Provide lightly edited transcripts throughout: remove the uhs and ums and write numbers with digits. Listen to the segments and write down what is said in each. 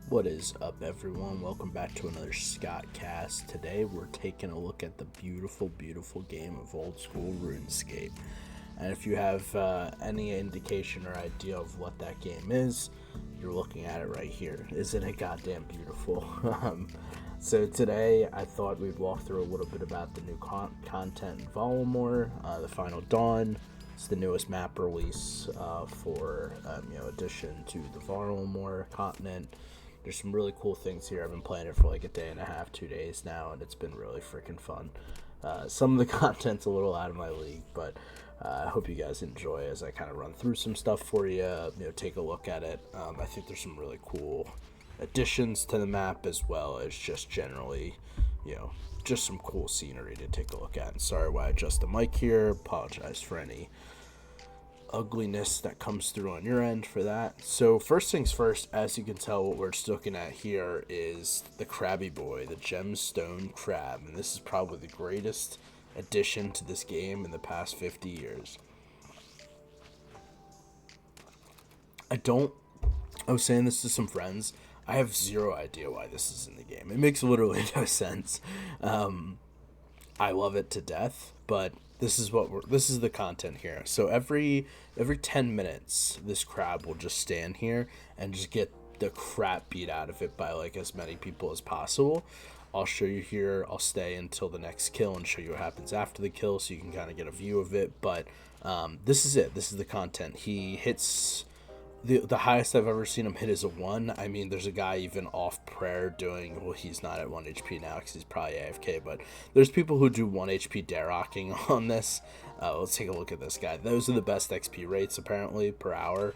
What is up, everyone? Welcome back to another Scottcast. Today we're taking a look at the beautiful, beautiful game of old school Runescape. And if you have any indication or idea of what that game is, you're looking at it right here. Isn't it goddamn beautiful? So today I thought we'd walk through a little bit about the new content in Valamore, the Final Dawn. It's the newest map release for addition to the Varlamore continent. There's some really cool things here. I've been playing it for like a day and a half, 2 days now, and it's been really freaking fun. Some of the content's a little out of my league, but I hope you guys enjoy as I kind of run through some stuff for you. Take a look at it. I think there's some really cool additions to the map, as well as just generally, just some cool scenery to take a look at. And sorry why I adjust the mic here. Apologize for any ugliness that comes through on your end for that. So first things first, as you can tell, what we're just looking at here is the Krabby Boy, the Gemstone Crab, and this is probably the greatest addition to this game in the past 50 years. I was saying this to some friends, I have zero idea why this is in the game. It makes literally no sense. I love it to death, but this is the content here. So every 10 minutes, this crab will just stand here and just get the crap beat out of it by like as many people as possible. I'll show you here. I'll stay until the next kill and show you what happens after the kill, so you can kind of get a view of it. But this is it. This is the content. He hits. The highest I've ever seen him hit is a 1. I mean, there's a guy even off prayer doing, well, he's not at 1 HP now because he's probably AFK, but there's people who do 1 HP rocking on this. Let's take a look at this guy. Those are the best XP rates, apparently, per hour.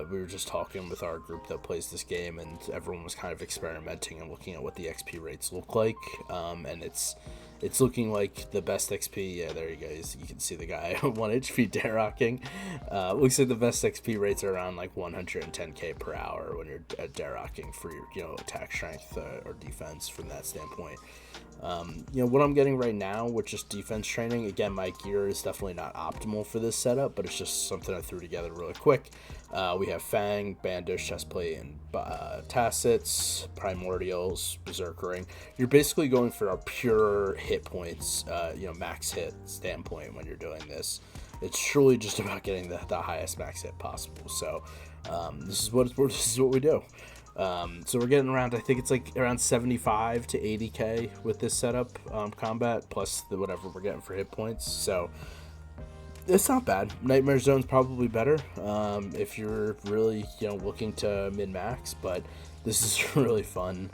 We were just talking with our group that plays this game, and everyone was kind of experimenting and looking at what the XP rates look like, and it's looking like the best XP. Yeah, there you go. You can see the guy 1 HP rocking. Looks like the best XP rates are around like 110k per hour when you're rocking for your attack strength or defense from that standpoint. What I'm getting right now with just defense training, again, my gear is definitely not optimal for this setup, but it's just something I threw together really quick. We have Fang, Bandish, Chestplate, and Tacits, Primordials, Berserkering. You're basically going for a pure hit points, max hit standpoint when you're doing this. It's truly just about getting the highest max hit possible. So this is what we do. So we're getting around, I think it's like around 75 to 80k with this setup, combat, plus whatever we're getting for hit points. So it's not bad. Nightmare Zone's probably better if you're really looking to min-max, but this is really fun.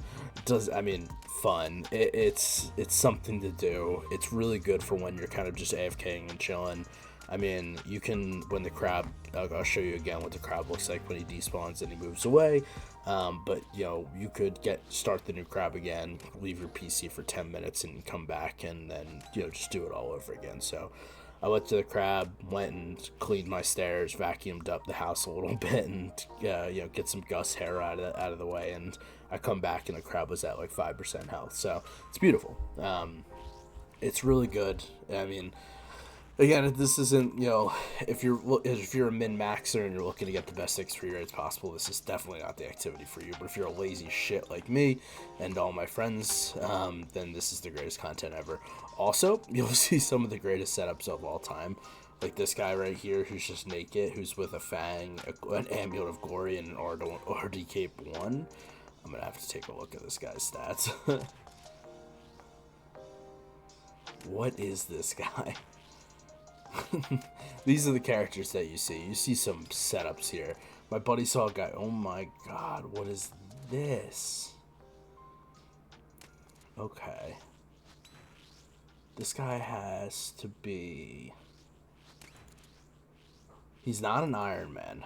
Fun. It's something to do. It's really good for when you're kind of just AFKing and chilling. I mean, you can, when the crab, I'll show you again what the crab looks like when he despawns and he moves away. But you could start the new crab again, leave your PC for 10 minutes and come back, and then just do it all over again. So I went to the crab, went and cleaned my stairs, vacuumed up the house a little bit, and get some Gus hair out of the way, and I come back and the crab was at like 5% health. So it's beautiful. It's really good. I mean, again, this isn't, if you're a min-maxer and you're looking to get the best XP rates possible, this is definitely not the activity for you. But if you're a lazy shit like me and all my friends, then this is the greatest content ever. Also, you'll see some of the greatest setups of all time. Like this guy right here who's just naked, who's with a Fang, an Amulet of Glory, and an RD Cape 1. I'm going to have to take a look at this guy's stats. What is this guy? These are the characters that you see. You see some setups here. My buddy saw a guy. Oh my god, what is this? Okay. This guy has to be... He's not an Iron Man.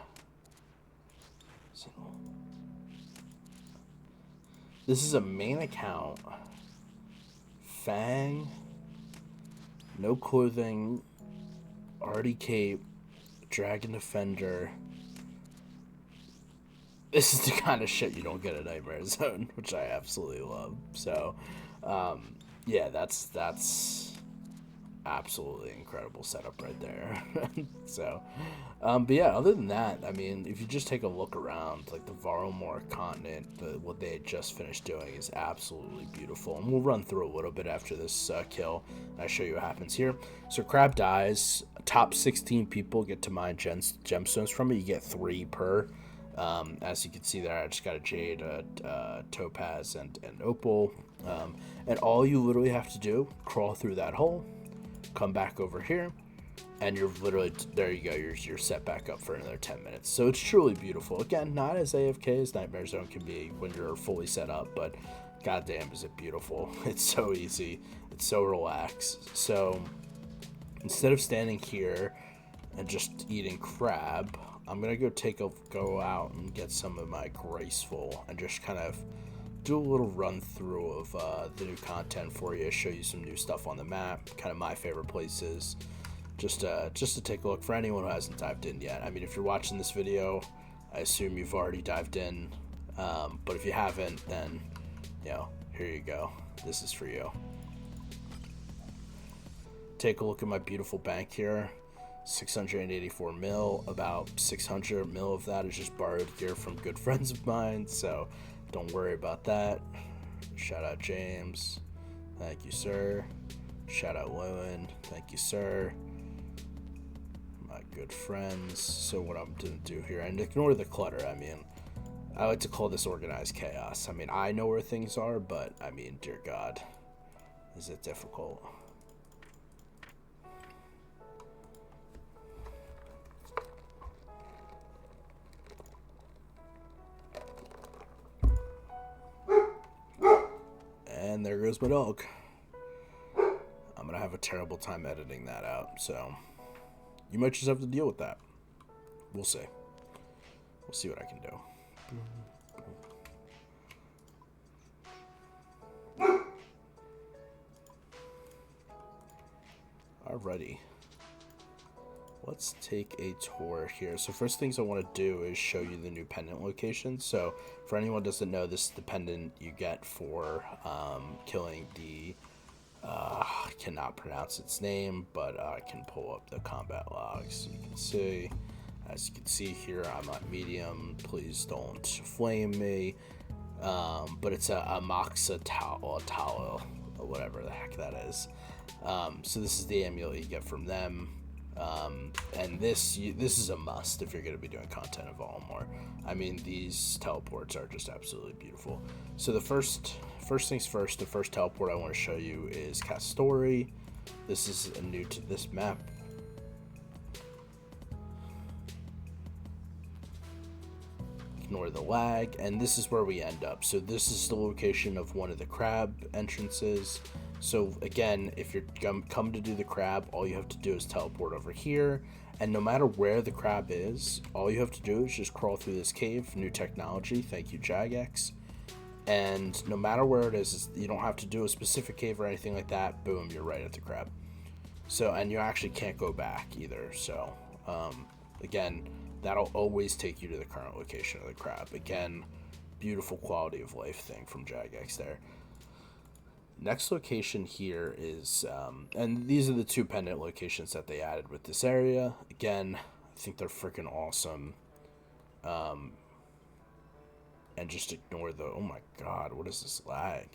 This is a main account. Fang. No clothing. RD Cape, Dragon Defender. This is the kind of shit you don't get at Nightmare Zone, which I absolutely love. So, yeah, that's absolutely incredible setup right there. So, but yeah, other than that, I mean, if you just take a look around, like the Varlamore continent, what they had just finished doing is absolutely beautiful. And we'll run through a little bit after this kill, and I show you what happens here. So crab dies. Top 16 people get to mine gemstones from it. You get 3 per. As you can see there, I just got a jade, topaz, and opal. And all you literally have to do, crawl through that hole, come back over here, and you're literally, there you go, you're set back up for another 10 minutes. So it's truly beautiful. Again, not as AFK as Nightmare Zone can be when you're fully set up, but goddamn is it beautiful. It's so easy. It's so relaxed. So instead of standing here and just eating crab, I'm gonna go out and get some of my graceful and just kind of do a little run through of the new content for you, show you some new stuff on the map, kind of my favorite places, just to take a look for anyone who hasn't dived in yet. I mean, if you're watching this video, I assume you've already dived in, but if you haven't, then, you know, here you go. This is for you. Take a look at my beautiful bank here. 684 mil, about 600 mil of that is just borrowed gear from good friends of mine, so don't worry about that. Shout out James, thank you sir. Shout out Lewin, thank you sir. My good friends. So what I'm gonna do here, and ignore the clutter, I mean, I like to call this organized chaos. I mean, I know where things are, but I mean, dear God, is it difficult? And there goes my dog. I'm gonna have a terrible time editing that out, so you might just have to deal with that. We'll see. We'll see what I can do. Alrighty. Let's take a tour here. So first things I want to do is show you the new pendant location. So for anyone who doesn't know, this is the pendant you get for killing the, I cannot pronounce its name, but I can pull up the combat logs. You can see, as you can see here, I'm at medium. Please don't flame me. But it's a Moxa Talo, or whatever the heck that is. So this is the amulet you get from them. And this is a must if you're going to be doing content of Valamore. I mean, these teleports are just absolutely beautiful. So the first things first, the first teleport I want to show you is Castori. This is new to this map. Ignore the lag, and this is where we end up. So this is the location of one of the crab entrances. So again, if you're come to do the crab, all you have to do is teleport over here, and no matter where the crab is, all you have to do is just crawl through this cave. New technology, thank you Jagex. And no matter where it is, you don't have to do a specific cave or anything like that. Boom, you're right at the crab. So, and you actually can't go back either. So again, that'll always take you to the current location of the crab. Again, beautiful quality of life thing from Jagex there. Next location here is, and these are the 2 pendant locations that they added with this area. Again, I think they're freaking awesome. And just ignore the, oh my God, what is this lag?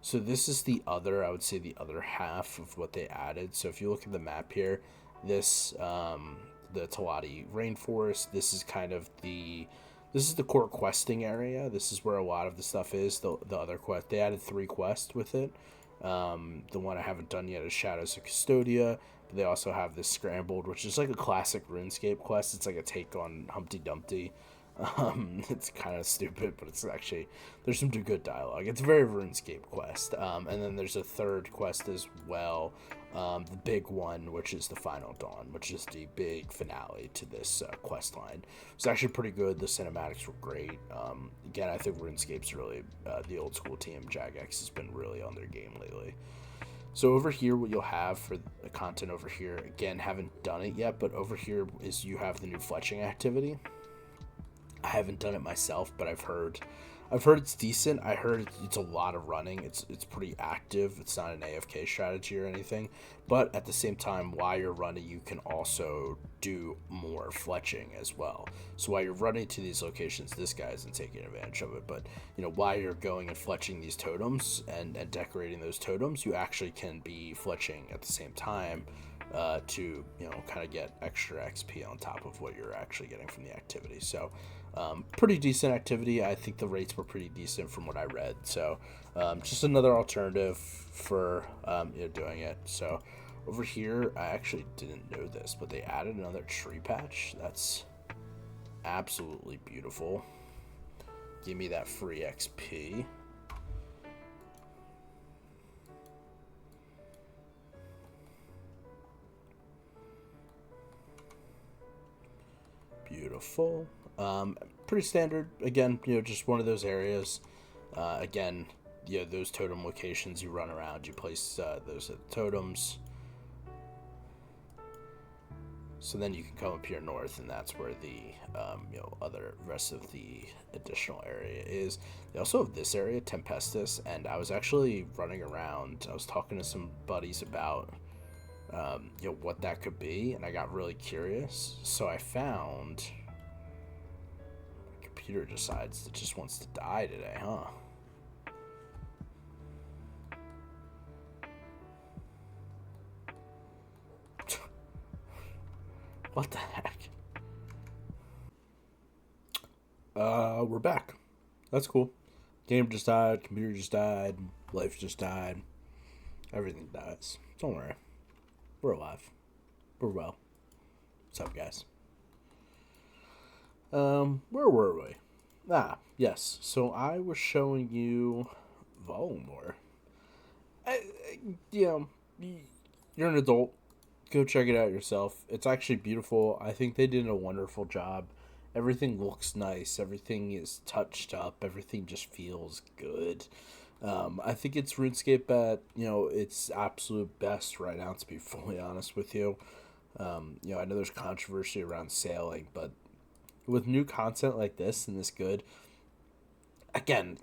So this is the other, I would say the other half of what they added. So if you look at the map here, this, the Talati Rainforest, this is kind of this is the core questing area. This is where a lot of the stuff is. The other quest, they added 3 quests with it. The one I haven't done yet is Shadows of Custodia. But they also have this Scrambled, which is like a classic RuneScape quest. It's like a take on Humpty Dumpty. It's kind of stupid, but it's actually, there's some good dialogue. It's a very RuneScape quest. And then there's a 3rd quest as well, the big one, which is the Final Dawn, which is the big finale to this quest line. It's actually pretty good. The cinematics were great. Again, I think RuneScape's really, the old school team, Jagex, has been really on their game lately. So over here, what you'll have for the content over here, again, haven't done it yet, but over here is you have the new fletching activity. I haven't done it myself, but I've heard I've heard it's decent. I heard it's a lot of running. It's pretty active. It's not an AFK strategy or anything. But at the same time, while you're running, you can also do more fletching as well. So while you're running to these locations, this guy isn't taking advantage of it. But, while you're going and fletching these totems and decorating those totems, you actually can be fletching at the same time to, kind of get extra XP on top of what you're actually getting from the activity. So pretty decent activity. I think the rates were pretty decent from what I read. So just another alternative for doing it. So over here, I actually didn't know this, but they added another tree patch. That's absolutely beautiful. Give me that free XP. Beautiful. Pretty standard. Again, just one of those areas. Again, those totem locations you run around, you place those totems. So then you can come up here north, and that's where the other rest of the additional area is. They also have this area, Tempestus, and I was actually running around. I was talking to some buddies about what that could be, and I got really curious. So I found my computer decides it just wants to die today, huh? What the heck? We're back. That's cool. Game just died, computer just died, life just died. Everything dies. Don't worry. We're alive. We're well. What's up, guys? Where were we? Yes. So I was showing you Valamore. You're an adult. Go check it out yourself. It's actually beautiful. I think they did a wonderful job. Everything looks nice. Everything is touched up. Everything just feels good. I think it's RuneScape at, its absolute best right now, to be fully honest with you. I know there's controversy around sailing, but with new content like this and this good, again,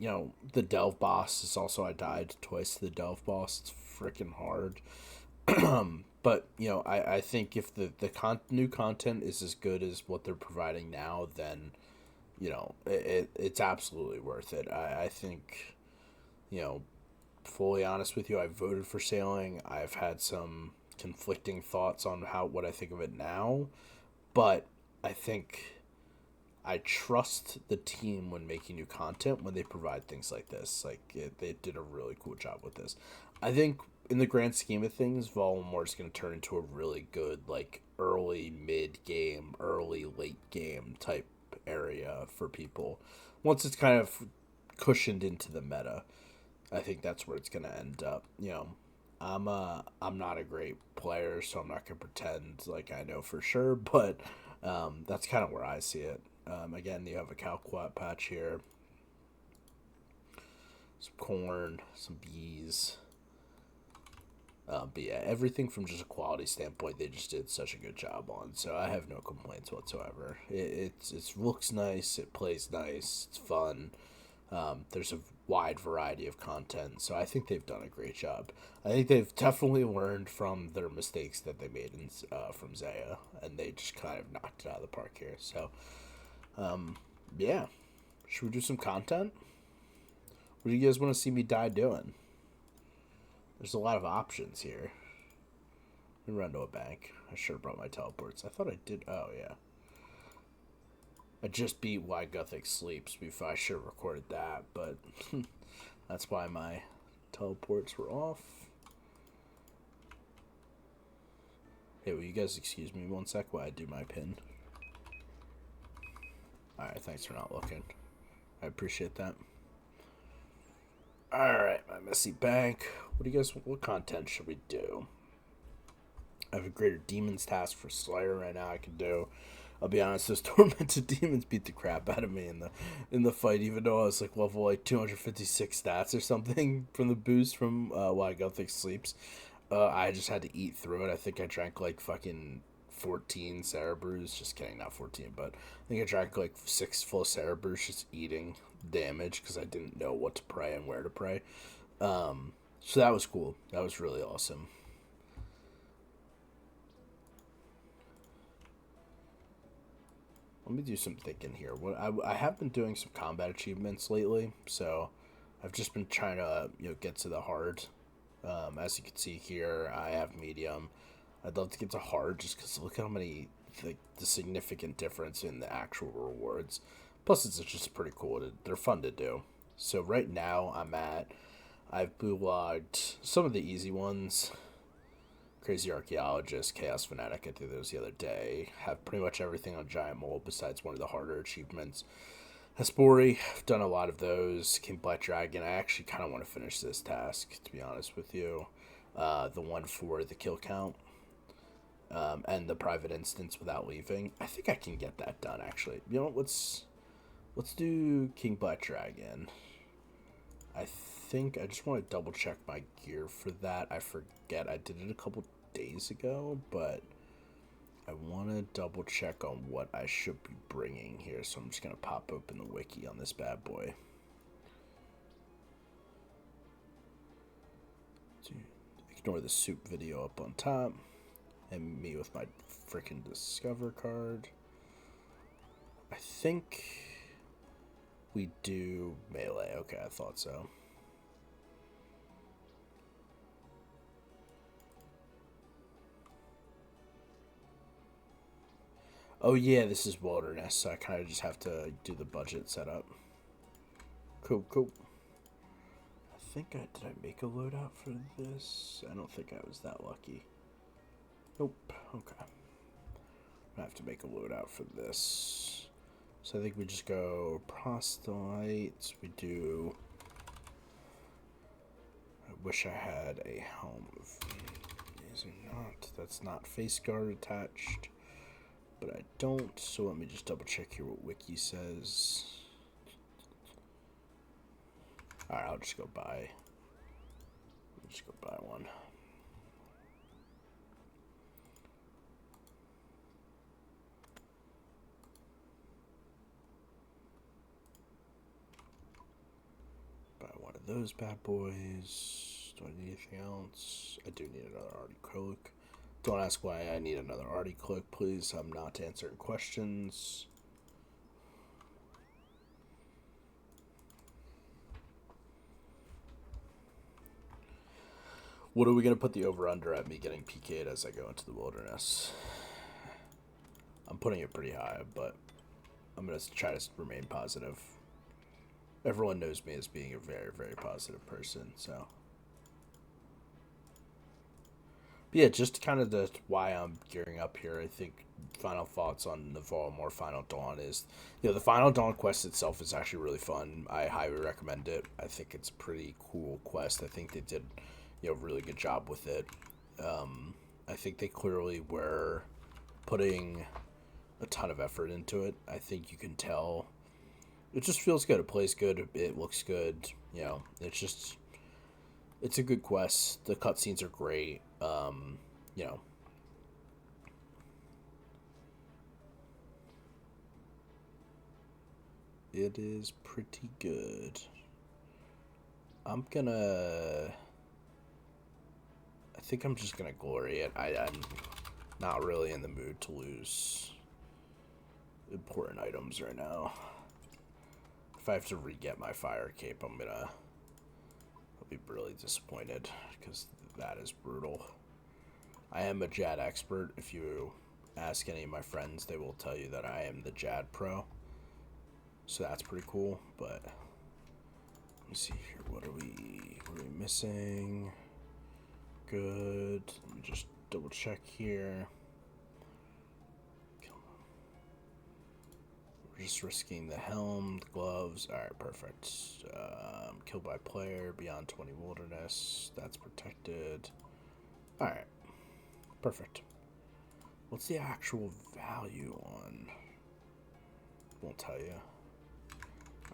the Delve boss is also, I died twice to the Delve boss. It's freaking hard. But, I think if the new content is as good as what they're providing now, then, it's absolutely worth it. I think, fully honest with you, I voted for sailing. I've had some conflicting thoughts on what I think of it now, but I think I trust the team when making new content when they provide things like this. They did a really cool job with this. I think in the grand scheme of things, Valamore is going to turn into a really good, early mid-game, early late game type area for people. Once it's kind of cushioned into the meta, I think that's where it's going to end up. I'm not a great player, so I'm not going to pretend like I know for sure, but that's kind of where I see it. Again, you have a Calquat patch here, some corn, some bees. But yeah, everything from just a quality standpoint, they just did such a good job on. So I have no complaints whatsoever. It looks nice, it plays nice, it's fun. There's a wide variety of content, so I think they've done a great job. I think they've definitely learned from their mistakes that they made from Zaya, and they just kind of knocked it out of the park here. So, yeah. Should we do some content? What do you guys want to see me die doing? There's a lot of options here. Let me run to a bank. I should have brought my teleports. I thought I did. Oh, yeah. I just beat Why Gothic Sleeps before. I should have recorded that, but that's why my teleports were off. Hey, will you guys excuse me one sec while I do my pin? Alright, thanks for not looking. I appreciate that. Alright, my messy bank. What content should we do? I have a Greater Demons task for Slayer right now I can do. I'll be honest, those Tormented Demons beat the crap out of me in the fight, even though I was level 256 stats or something from the boost from Why Gothic Sleeps. I just had to eat through it. I think I drank fucking 14 Cerebrus. Just kidding, not 14, but I think I drank like 6 full Cerebrus just eating damage because I didn't know what to pray and where to pray. So that was cool. That was really awesome. Let me do some thinking here. What I have been doing some combat achievements lately, so I've just been trying to get to the hard. As you can see here, I have medium. I'd love to get to hard just because look at how many the significant difference in the actual rewards. Plus, it's just pretty cool. They're fun to do. So right now, I've blue logged some of the easy ones. Crazy Archaeologist, Chaos Fanatic, I did those the other day. Have pretty much everything on Giant Mole besides one of the harder achievements. Hespori, I've done a lot of those. King Black Dragon, I actually kind of want to finish this task, to be honest with you. The one for the kill count. And the private instance without leaving. I think I can get that done, actually. You know, let's do King Black Dragon. I think I just want to double check my gear for that. I forget I did it a couple days ago, but I want to double check on what I should be bringing here. So I'm just going to pop open the wiki on this bad boy. Ignore the soup video up on top. And me with my freaking Discover card. I think we do melee. Okay, I thought so. Oh yeah, this is Wilderness, so I kind of just have to do the budget setup. Cool, cool. I think did I make a loadout for this? I don't think I was that lucky. Nope. Okay. I have to make a loadout for this. So I think we just go proselytes. We do. I wish I had a helm. These are not. That's not face guard attached. But I don't. So let me just double check here what wiki says. Alright, I'll just go buy. Just go buy one. Those bad boys. Do I need anything else? I do need another Artie Cloak. Don't ask why I need another Artie Cloak, please. I'm not answering questions. What are we going to put the over-under at me getting PK'd as I go into the Wilderness? I'm putting it pretty high, but I'm going to try to remain positive. Everyone knows me as being a very, very positive person, so. But yeah, just kind of why I'm gearing up here. I think final thoughts on the Varlamore Final Dawn is, the Final Dawn quest itself is actually really fun. I highly recommend it. I think it's a pretty cool quest. I think they did, a really good job with it. I think they clearly were putting a ton of effort into it. I think you can tell. It just feels good. It plays good. It looks good. It's a good quest. The cutscenes are great. It is pretty good. I think I'm just gonna glory it. I'm not really in the mood to lose important items right now. If I have to re-get my fire cape, I'll be really disappointed because that is brutal. I am a Jad expert. If you ask any of my friends, they will tell you that I am the Jad pro. So that's pretty cool. But let me see here. What are we missing? Good. Let me just double check here. Just risking the helm, the gloves. Alright, perfect. Killed by player, beyond 20 wilderness. That's protected. Alright. Perfect. What's the actual value on? Won't tell you.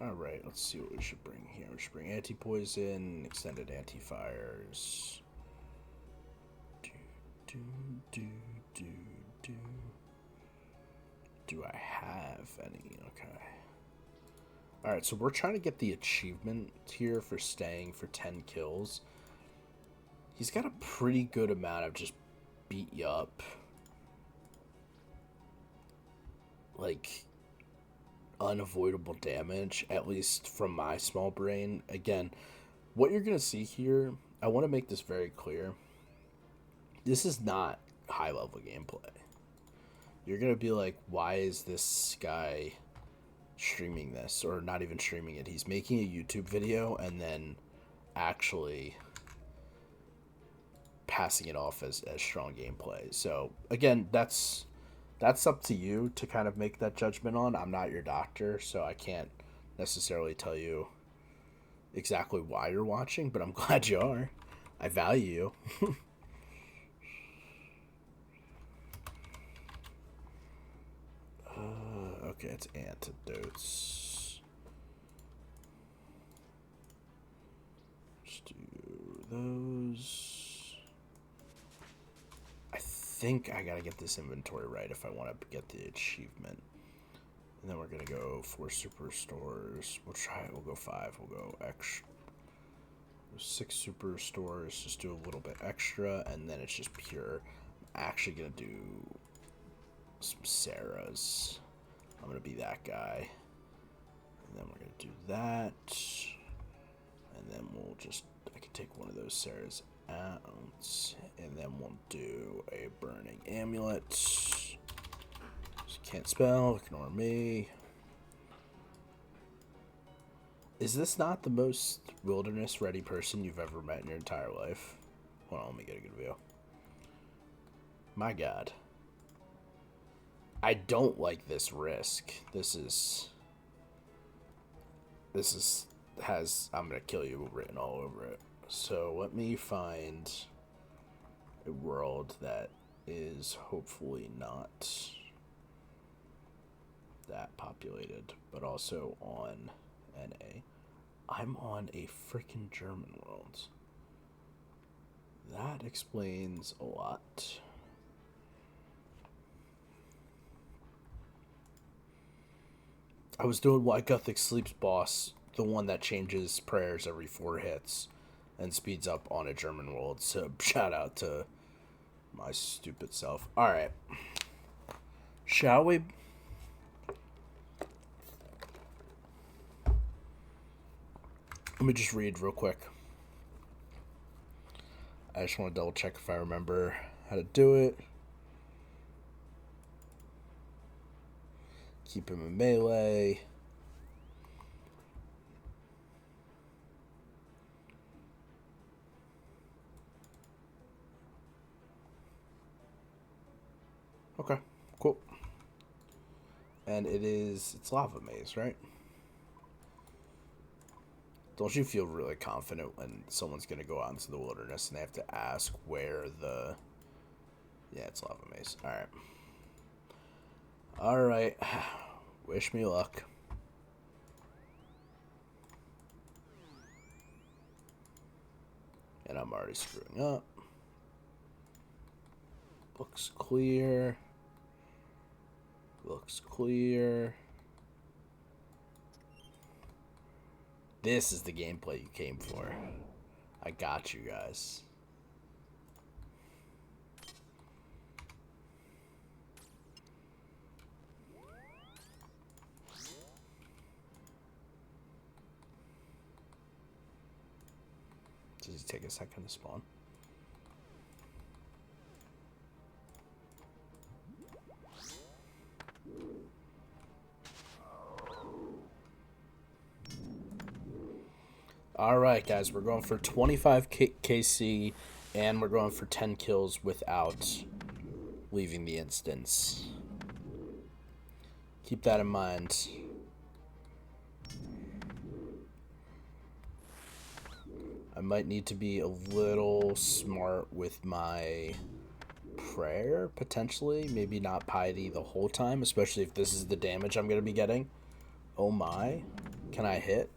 Alright, let's see what we should bring here. We should bring anti-poison, extended anti-fires. Do I have any? Okay. Alright, so we're trying to get the achievement here for staying for 10 kills. He's got a pretty good amount of just beat you up. Like, unavoidable damage, at least from my small brain. Again, what you're going to see here, I want to make this very clear. This is not high-level gameplay. You're going to be like, why is this guy streaming this? Or not even streaming it. He's making a YouTube video and then actually passing it off as strong gameplay. So, again, that's up to you to kind of make that judgment on. I'm not your doctor, so I can't necessarily tell you exactly why you're watching, but I'm glad you are. I value you. Okay, it's antidotes. Let's do those. I think I gotta get this inventory right if I want to get the achievement. And then we're gonna go 4 superstores. We'll go 5. We'll go extra. 6 superstores. Just do a little bit extra, and then it's just pure. I'm actually gonna do some Sarahs. I'm gonna be that guy. And then we're gonna do that. And then I can take one of those Sarahs out. And then we'll do a burning amulet. Just can't spell, ignore me. Is this not the most wilderness ready person you've ever met in your entire life? Hold on, let me get a good view. My God. I don't like this risk. Has I'm gonna kill you written all over it. So let me find a world that is hopefully not that populated, but also on NA. I'm on a freaking German world. That explains a lot. I was doing Why Gothic Sleeps boss, the one that changes prayers every 4 hits and speeds up on a German world. So shout out to my stupid self. Alright. Shall we? Let me just read real quick. I just want to double check if I remember how to do it. Keep him in melee. Okay, cool. And it's lava maze, right? Don't you feel really confident when someone's going to go out into the wilderness and they have to ask where the... Yeah, it's lava maze. Alright. Alright. Wish me luck. And I'm already screwing up. Looks clear. Looks clear. This is the gameplay you came for. I got you guys. Does it take a second to spawn? Alright, guys, we're going for 25 KC, and we're going for 10 kills without leaving the instance. Keep that in mind. I might need to be a little smart with my prayer, potentially. Maybe not piety the whole time, especially if this is the damage I'm going to be getting. Oh my. Can I hit?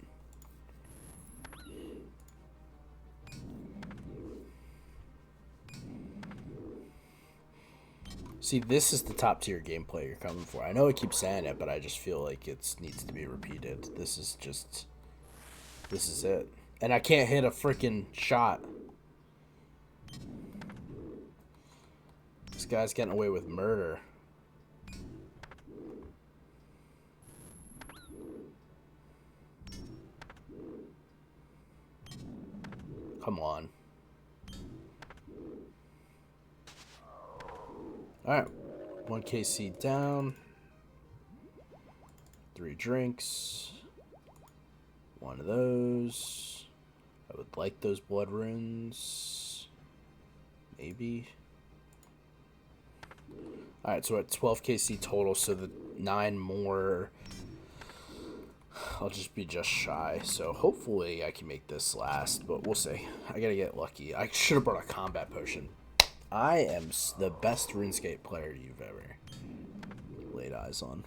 See, this is the top tier gameplay you're coming for. I know I keep saying it, but I just feel like it needs to be repeated. This is it. And I can't hit a freaking shot. This guy's getting away with murder. Come on. Alright. 1 KC down. 3 drinks. 1 of those. I would like those blood runes. Maybe. Alright, so at 12 KC total, so the 9 more, I'll just be just shy. So hopefully I can make this last, but we'll see. I gotta get lucky. I should have brought a combat potion. I am the best RuneScape player you've ever laid eyes on.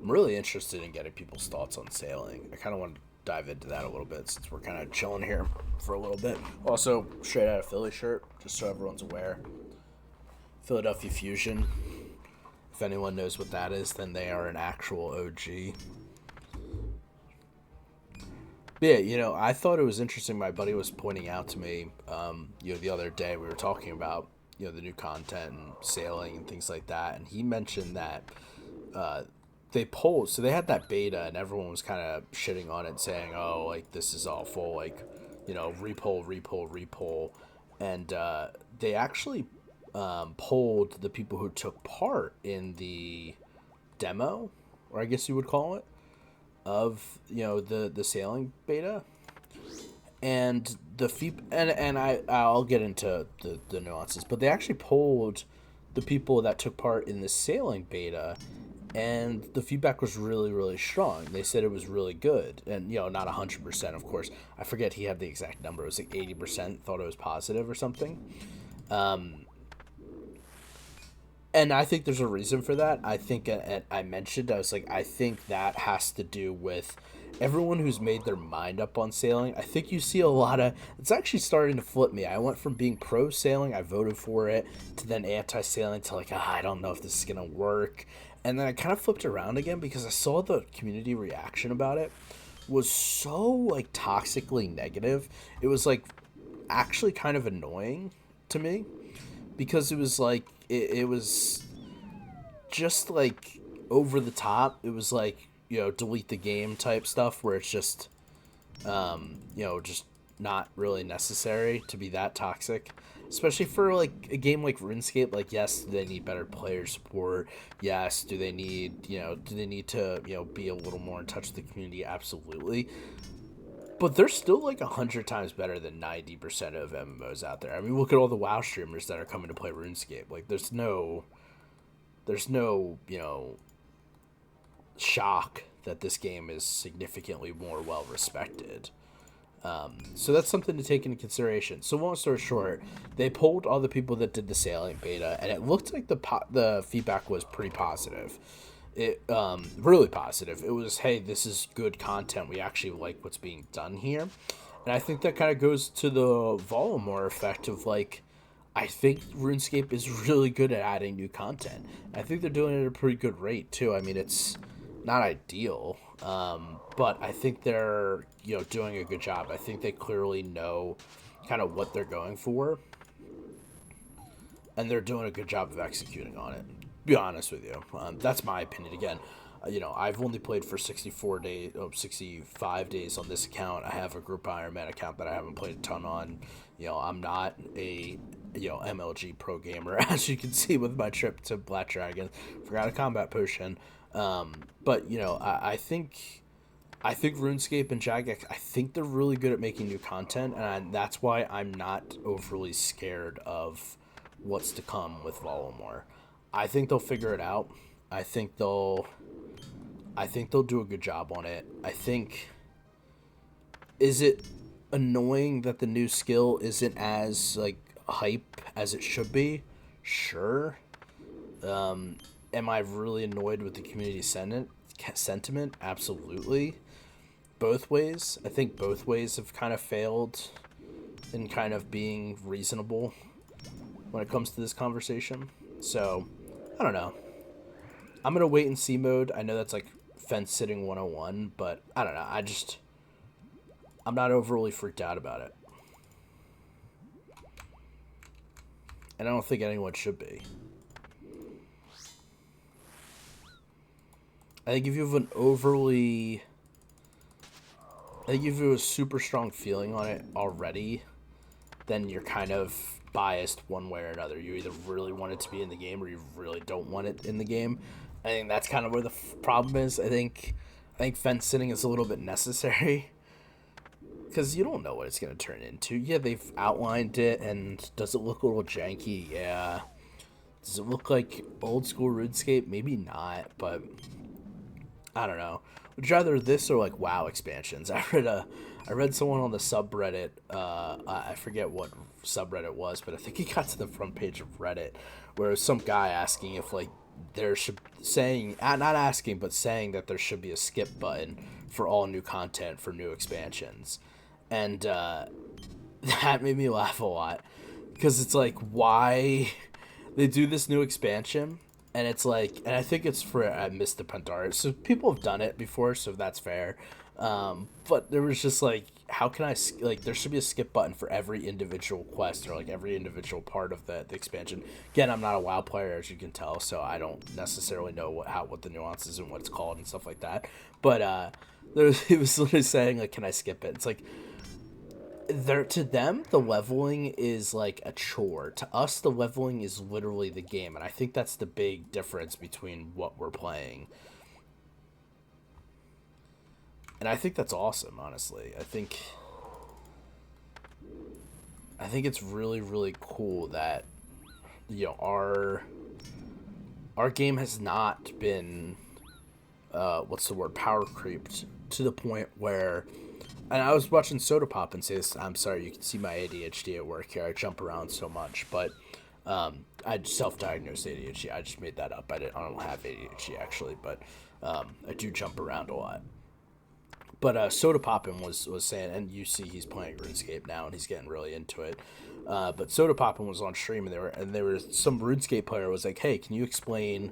I'm really interested in getting people's thoughts on sailing. I kind of want to dive into that a little bit since we're kind of chilling here for a little bit. Also, straight out of Philly shirt, just so everyone's aware. Philadelphia Fusion. If anyone knows what that is, then they are an actual OG. But yeah, you know, I thought it was interesting. My buddy was pointing out to me, you know, the other day we were talking about, you know, the new content and sailing and things like that, and he mentioned that they polled, so they had that beta, and everyone was kind of shitting on it, saying, "Oh, like this is awful," like, you know, repoll, and they actually polled the people who took part in the demo, or I guess you would call it, of, you know, the sailing beta, and I'll get into the nuances, but they actually polled the people that took part in the sailing beta, and the feedback was really, really strong. They said it was really good, and, you know, not 100%, of course. I forget he had the exact number. It was like 80% thought it was positive or something. And I think there's a reason for that. I think, and I mentioned, I was like, I think that has to do with everyone who's made their mind up on sailing. I think you see a lot of, it's actually starting to flip me. I went from being pro sailing, I voted for it, to then anti sailing, to like, I don't know if this is going to work. And then I kind of flipped around again because I saw the community reaction about it was so like toxically negative. It was like actually kind of annoying to me because it was like, it was just like over the top. It was like, you know, delete the game type stuff where it's just, you know, just not really necessary to be that toxic, especially for like a game like RuneScape. Like, yes, do they need better player support? Yes. Do they need to, you know, be a little more in touch with the community? Absolutely. But they're still like 100 times better than 90% of MMOs out there. I mean, look at all the WoW streamers that are coming to play RuneScape. Like, there's no, you know, shock that this game is significantly more well respected. So that's something to take into consideration. So long story short, they polled all the people that did the sailing beta, and it looked like the feedback was pretty positive. It really positive. It was, hey, this is good content. We actually like what's being done here. And I think that kind of goes to the Valamore effect of, like, I think RuneScape is really good at adding new content. I think they're doing it at a pretty good rate too. I mean, it's not ideal, but I think they're, you know, doing a good job. I think they clearly know kind of what they're going for, and they're doing a good job of executing on it. Be honest with you, that's my opinion. Again, you know, I've only played for 65 days on this account. I have a Group Iron Man account that I haven't played a ton on. You know, I'm not a, you know, MLG pro gamer, as you can see with my trip to Black Dragon. Forgot a combat potion. But, you know, I think RuneScape and Jagex, I think they're really good at making new content, and that's why I'm not overly scared of what's to come with Valamore. I think they'll figure it out. I think they'll do a good job on it. I think, is it annoying that the new skill isn't as like hype as it should be? Sure. Am I really annoyed with the community sentiment? Absolutely. Both ways. I think both ways have kind of failed in kind of being reasonable when it comes to this conversation. So, I don't know. I'm going to wait and see mode. I know that's like fence sitting 101, but I don't know. I'm not overly freaked out about it. And I don't think anyone should be. I think if you have a super strong feeling on it already, then you're kind of biased one way or another. You either really want it to be in the game or you really don't want it in the game. I think that's kind of where the problem is. I think fence sitting is a little bit necessary because you don't know what it's going to turn into. Yeah, they've outlined it, and does it look a little janky? Yeah. Does it look like old school RuneScape? Maybe not, but I don't know. Would you rather this or like WoW expansions? I read someone on the subreddit. I forget what subreddit it was, but I think he got to the front page of Reddit where it was some guy asking if like there should not asking but saying that there should be a skip button for all new content for new expansions, and that made me laugh a lot because it's like why they do this new expansion. And it's like, and I think it's for I missed the Pandaris. So people have done it before, so that's fair. But there was just like, how can I like? There should be a skip button for every individual quest or like every individual part of the expansion. Again, I'm not a WoW player, as you can tell, so I don't necessarily know what the nuances and what it's called and stuff like that. But he was literally saying like, can I skip it? It's like, to them the leveling is like a chore. To us the leveling is literally the game, and I think that's the big difference between what we're playing. And I think that's awesome, honestly. I think it's really, really cool that our game has not been power creeped to the point where. And I was watching Soda Pop and say this. I'm sorry, you can see my ADHD at work here. I jump around so much, but I self-diagnosed ADHD. I just made that up. I don't have ADHD actually, but I do jump around a lot. But Soda Poppin was saying, and you see he's playing RuneScape now, and he's getting really into it. But Soda Poppin was on stream, and there was some RuneScape player was like, "Hey, can you explain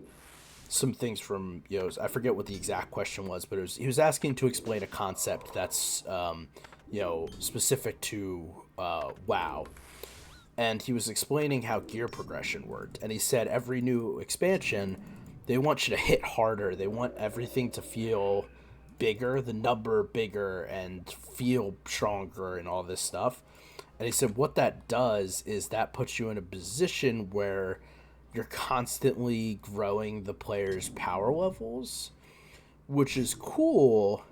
some things from I forget what the exact question was, but he was asking to explain a concept that's specific to WoW." And he was explaining how gear progression worked, and he said every new expansion they want you to hit harder, they want everything to feel bigger, the number bigger, and feel stronger and all this stuff. And he said what that does is that puts you in a position where you're constantly growing the player's power levels, which is cool,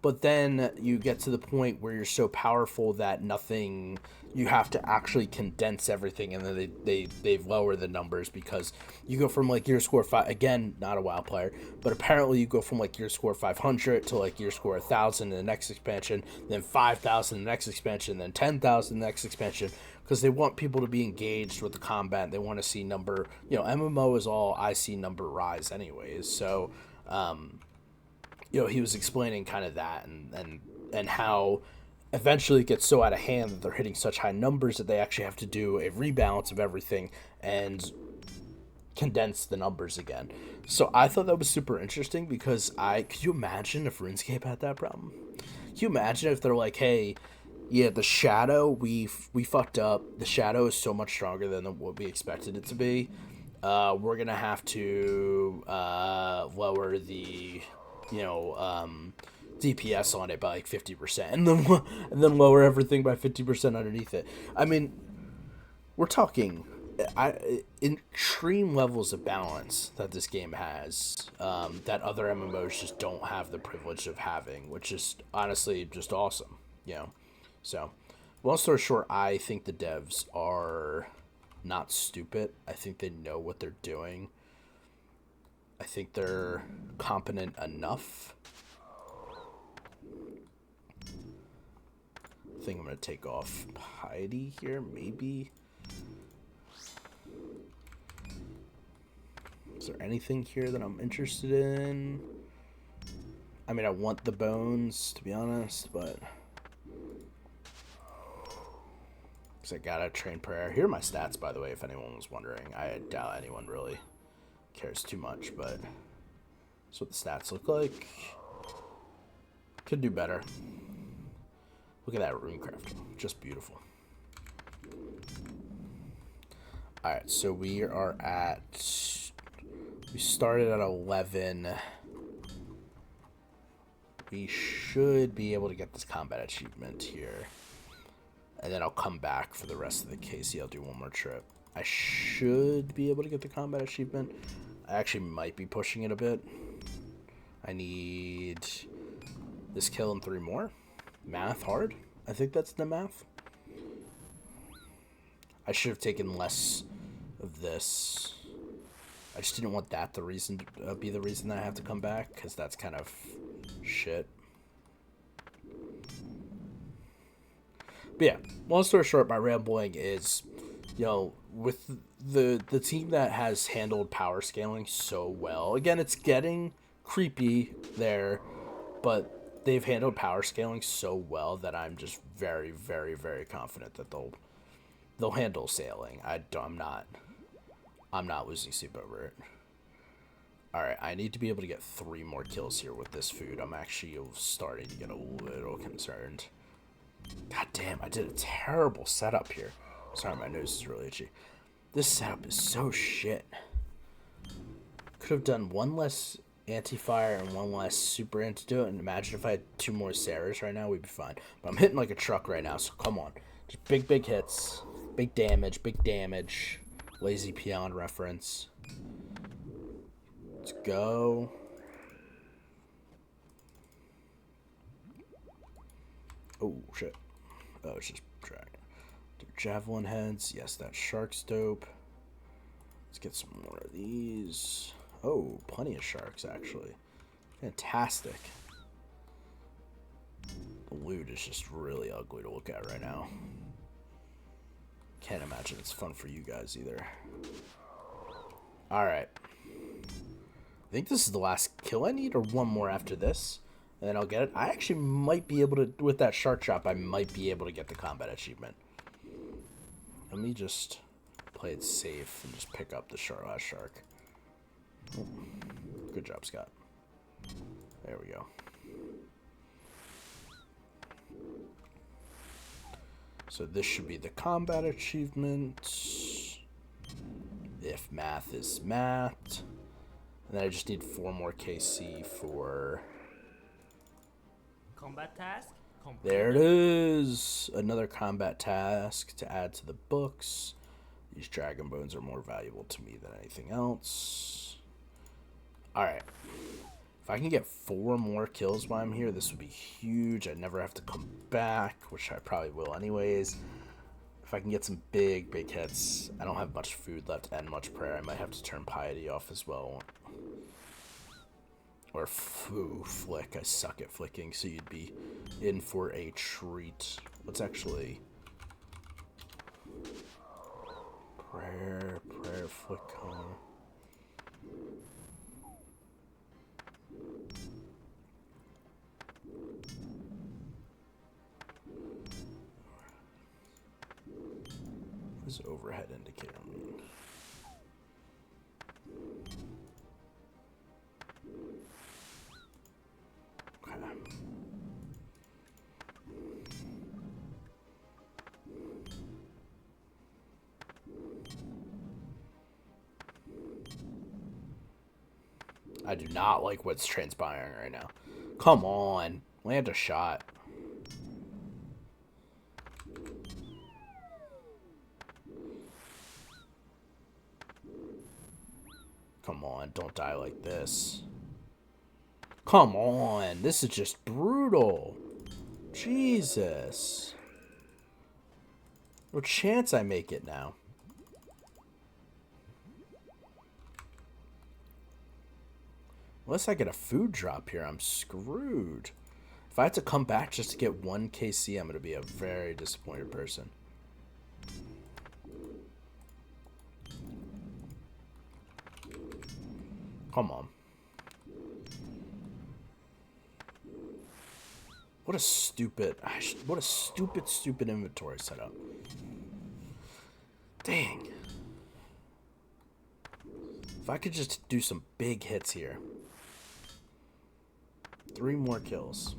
but then you get to the point where you're so powerful that you have to actually condense everything, and then they lower the numbers because you go from like gear score 5, again, not a WoW player, but apparently you go from like gear score 500 to like gear score 1,000 in the next expansion, then 5,000 in the next expansion, then 10,000 in the next expansion, because they want people to be engaged with the combat. They want to see number, MMO is all I see number rise anyways. So, he was explaining kind of that and how eventually it gets so out of hand that they're hitting such high numbers that they actually have to do a rebalance of everything and condense the numbers again. So I thought that was super interesting because could you imagine if RuneScape had that problem? Could you imagine if they're like, hey, yeah, the shadow, we fucked up. The shadow is so much stronger than what we expected it to be. We're going to have to lower the, DPS on it by like 50%, and then lower everything by 50% underneath it. I mean, we're talking extreme levels of balance that this game has that other MMOs just don't have the privilege of having, which is honestly just awesome, So, long story short, I think the devs are not stupid. I think they know what they're doing. I think they're competent enough. I think I'm going to take off piety here, maybe. Is there anything here that I'm interested in? I mean, I want the bones, to be honest, but... Because I gotta train prayer. Here are my stats, by the way, if anyone was wondering. I doubt anyone really cares too much, but... That's what the stats look like. Could do better. Look at that runecraft. Just beautiful. Alright, so we are at... We started at 11. We should be able to get this combat achievement here. And then I'll come back for the rest of the KC. I'll do one more trip. I should be able to get the combat achievement. I actually might be pushing it a bit. I need this kill and 3 more. Math hard. I think that's the math. I should have taken less of this. I just didn't want that be the reason that I have to come back, because that's kind of shit. But yeah, long story short, my rambling is, you know, with the team that has handled power scaling so well. Again, it's getting creepy there, but they've handled power scaling so well that I'm just very, very, very confident that they'll handle sailing. I'm not losing sleep over it. Alright, I need to be able to get 3 more kills here with this food. I'm actually starting to get a little concerned. God damn, I did a terrible setup here. Sorry, my nose is really itchy. This setup is so shit. Could have done 1 less anti-fire and 1 less super antidote, and imagine if I had 2 more Sarahs right now, we'd be fine. But I'm hitting like a truck right now, so come on. Just big hits. Big damage. Lazy Peon reference. Let's go. Oh, shit. Oh, it's just dragon. Do javelin heads. Yes, that shark's dope. Let's get some more of these. Oh, plenty of sharks, actually. Fantastic. The loot is just really ugly to look at right now. Can't imagine it's fun for you guys either. Alright. I think this is the last kill I need, or 1 more after this. And then I'll get it. I actually might be able to, with that shark trap, I might be able to get the combat achievement. Let me just play it safe and just pick up the last shark. Oh, good job, Scott. There we go. So this should be the combat achievement. If math is math. And then I just need 4 more KC for... Combat task? There it is! Another combat task to add to the books. These dragon bones are more valuable to me than anything else. Alright. If I can get 4 more kills while I'm here, this would be huge. I'd never have to come back, which I probably will anyways. If I can get some big hits. I don't have much food left and much prayer. I might have to turn piety off as well. Or flick. I suck at flicking, so you'd be in for a treat. Let's actually... Prayer, flick home. What does overhead indicator mean? Okay. I do not like what's transpiring right now. Come on. Land a shot. Come on, don't die like this. Come on, this is just brutal. Jesus. No chance I make it now. Unless I get a food drop here, I'm screwed. If I have to come back just to get 1 KC, I'm going to be a very disappointed person. Come on. What a stupid inventory setup. Dang. If I could just do some big hits here. 3 more kills.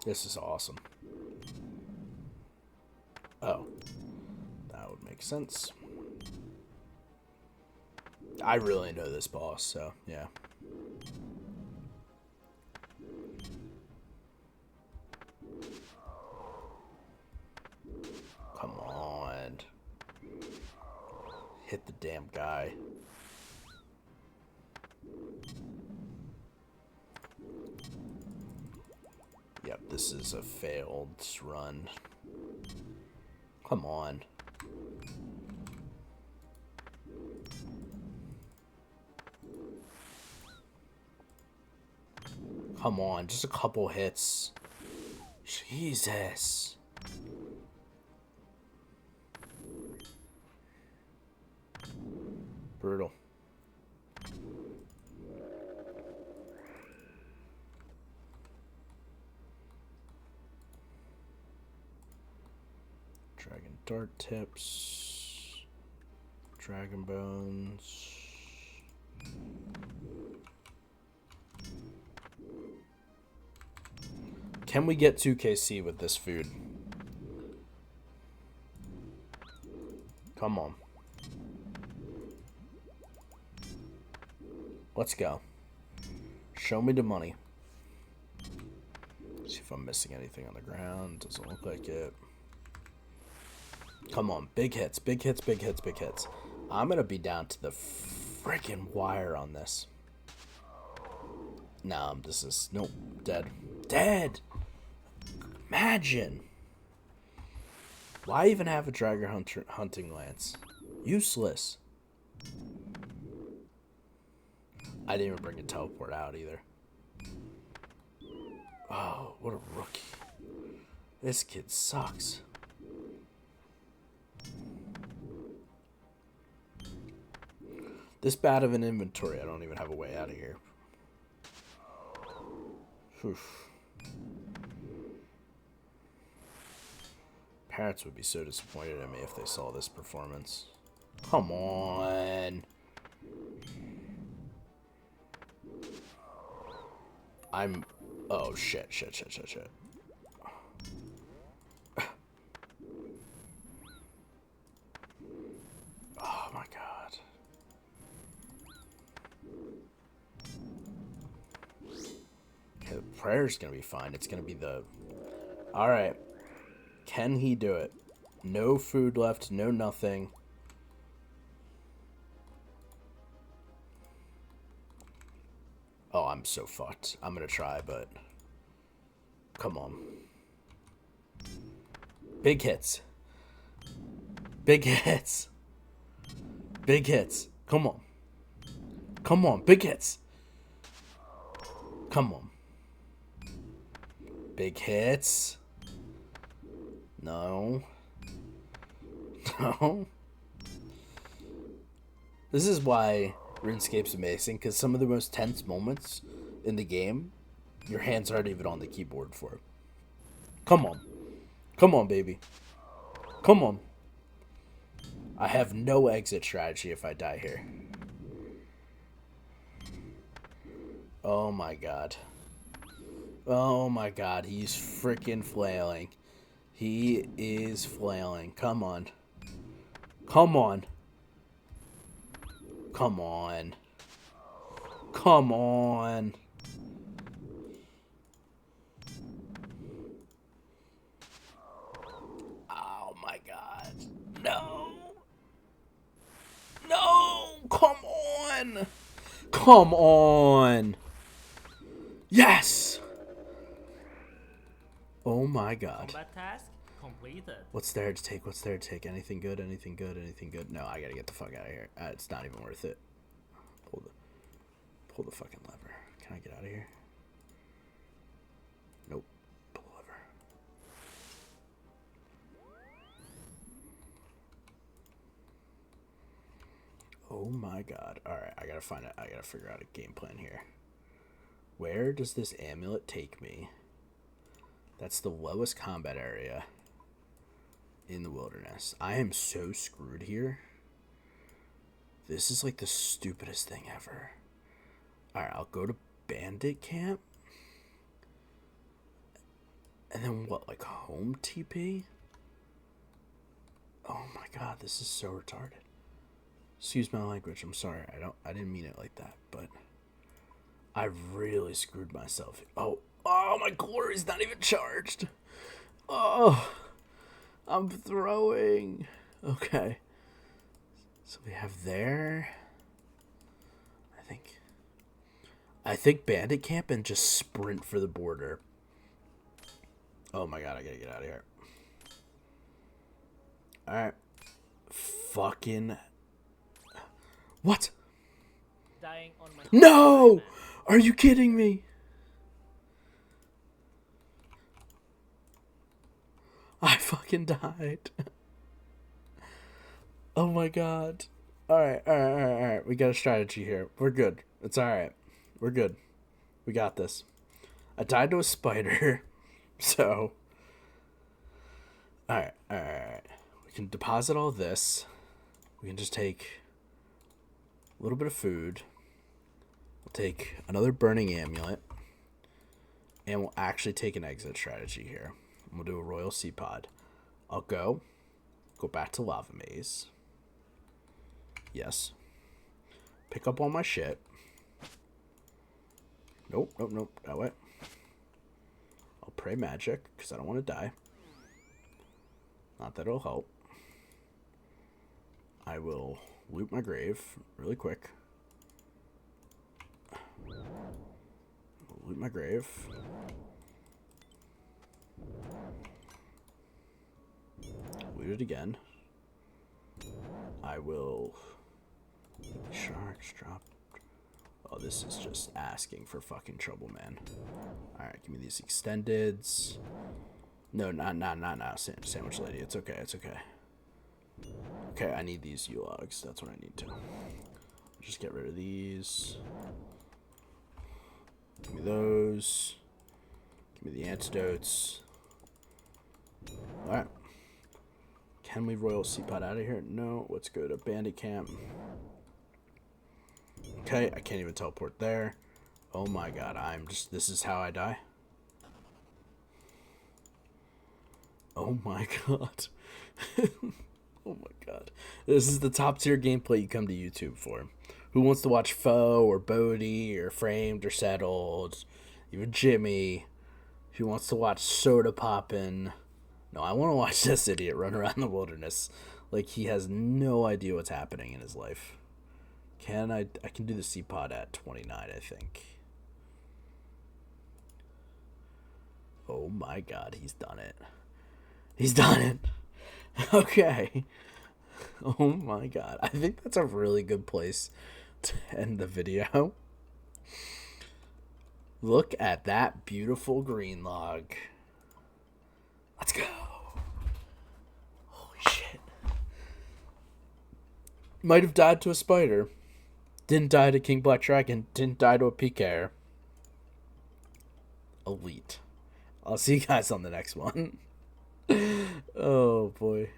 This is awesome. Oh, that would make sense. I really know this boss, so yeah. Come on. Hit the damn guy. Yep, this is a failed run. Come on. Come on, just a couple hits. Jesus. Brutal. Dragon dart tips. Dragon bones. Can we get 2KC with this food? Come on. Let's go. Show me the money. See if I'm missing anything on the ground. Doesn't look like it. Come on. Big hits. Big hits, big hits, big hits. I'm going to be down to the freaking wire on this. No, this is... Nope. Dead. Dead! Imagine. Why even have a Dragon hunting lance? Useless. I didn't even bring a teleport out either. Oh, what a rookie. This kid sucks. This bad of an inventory, I don't even have a way out of here. Oof. Parents would be so disappointed in me if they saw this performance. Come on. Oh, shit. Oh, my God. Okay, the prayer's gonna be fine. It's gonna be the... Alright. Can he do it? No food left, no nothing. Oh, I'm so fucked. I'm gonna try, but... Come on. Big hits. Big hits. Big hits. Come on. Come on, big hits. Come on. Big hits. No. No. This is why RuneScape's amazing, because some of the most tense moments in the game, your hands aren't even on the keyboard for. Come on. Come on, baby. Come on. I have no exit strategy if I die here. Oh my God. Oh my God, he's freaking flailing. He is flailing. Come on. Come on. Come on. Come on. Oh my God. No. No. Come on. Come on. Yes. Oh my God. Combat task completed. What's there to take? What's there to take? Anything good? Anything good? Anything good? No, I gotta get the fuck out of here. It's not even worth it. Pull the fucking lever. Can I get out of here? Nope. Pull over. Oh my god. Alright, I gotta find it. I gotta figure out a game plan here. Where does this amulet take me? That's the lowest combat area in the wilderness. I am so screwed here. This is like the stupidest thing ever. Alright, I'll go to bandit camp. And then what, like home TP? Oh my god, this is so retarded. Excuse my language, I'm sorry. I didn't mean it like that, but I really screwed myself. Oh, my glory's not even charged. Oh, I'm throwing. Okay. So we have there. I think bandit camp and just sprint for the border. Oh my god, I gotta get out of here. Alright. Fucking. What? Dying on my No! Are you kidding me? I fucking died. Oh my god. Alright. We got a strategy here. We're good. It's alright. We're good. We got this. I died to a spider. So. Alright. We can deposit all this. We can just take a little bit of food. We'll take another burning amulet. And we'll actually take an exit strategy here. We'll do a royal sea pod. I'll go back to lava maze. Yes. Pick up all my shit. Nope. That way. I'll pray magic because I don't want to die. Not that it'll help. I will loot my grave really quick. Loot my grave. Loot it again. I will. Sharks drop. Oh, this is just asking for fucking trouble, man. Alright, give me these extendeds. No, not sandwich lady. It's okay. Okay, I need these U-logs. That's what I need to. Just get rid of these. Give me those. Give me the antidotes. Alright. Can we royal seapod out of here? No. Let's go to bandit camp. Okay, I can't even teleport there. Oh my god, this is how I die? Oh my god. Oh my god. This is the top tier gameplay you come to YouTube for. Who wants to watch Foe or Bodhi or Framed or Settled? Even Jimmy. Who wants to watch Soda Poppin'? No, I want to watch this idiot run around the wilderness like he has no idea what's happening in his life. I can do the C-Pod at 29, I think. Oh my god, he's done it. He's done it. Okay. Oh my god. I think that's a really good place to end the video. Look at that beautiful green log. Let's go. Holy shit. Might have died to a spider. Didn't die to King Black Dragon. Didn't die to a PKer. Elite. I'll see you guys on the next one. Oh boy.